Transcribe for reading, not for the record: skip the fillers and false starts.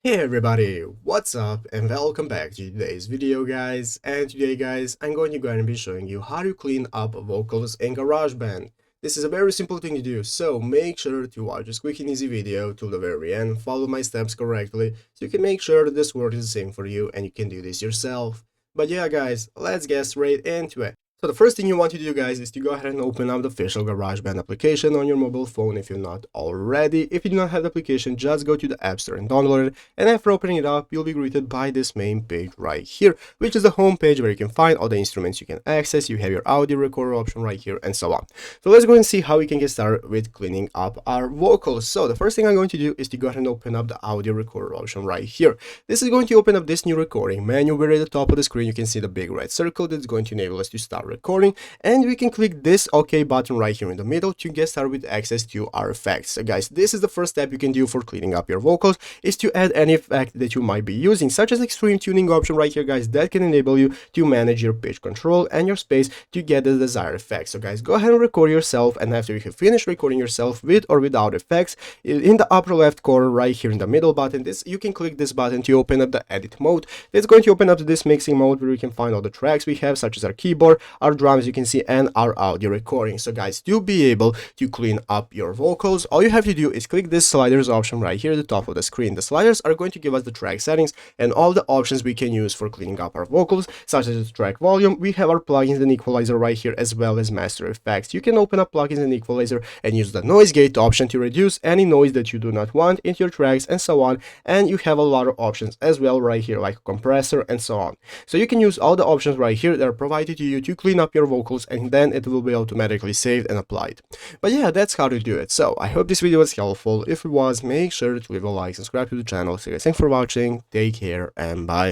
Hey everybody, what's up and welcome back to today's video guys. And today guys, I'm going to be showing you how to clean up vocals in GarageBand. This is a very simple thing to do, so make sure to watch this quick and easy video till the very end, follow my steps correctly, so you can make sure that this work is the same for you and you can do this yourself. But yeah guys, let's get straight into it. So the first thing you want to do guys is to go ahead and open up the official GarageBand application on your mobile phone if you're not already. If you do not have the application, just go to the App Store and download it. And after opening it up, you'll be greeted by this main page right here, which is the home page where you can find all the instruments you can access. You have your audio recorder option right here and so on. So let's go and see how we can get started with cleaning up our vocals. So the first thing I'm going to do is to go ahead and open up the audio recorder option right here. This is going to open up this new recording menu where at the top of the screen you can see the big red circle that's going to enable us to start recording, and we can click this OK button right here in the middle to get started with access to our effects. So guys, this is the first step you can do for cleaning up your vocals, is to add any effect that you might be using, such as extreme tuning option right here guys, that can enable you to manage your pitch control and your space to get the desired effects. So guys, go ahead and record yourself, and after you have finished recording yourself with or without effects, in the upper left corner right here in the middle button, you can click this button to open up the edit mode. It's going to open up this mixing mode where we can find all the tracks we have, such as our keyboard, our drums, you can see, and our audio recording. So guys, to be able to clean up your vocals, all you have to do is click this sliders option right here at the top of the screen. The sliders are going to give us the track settings and all the options we can use for cleaning up our vocals, such as the track volume. We have our plugins and equalizer right here, as well as master effects. You can open up plugins and equalizer and use the noise gate option to reduce any noise that you do not want into your tracks and so on. And you have a lot of options as well right here, like a compressor and so on. So you can use all the options right here that are provided to you to clean up your vocals, and then it will be automatically saved and applied. But yeah, that's how to do it. So I hope this video was helpful. If it was, make sure to leave a like, subscribe to the channel. So guys, thanks for watching, take care, and bye.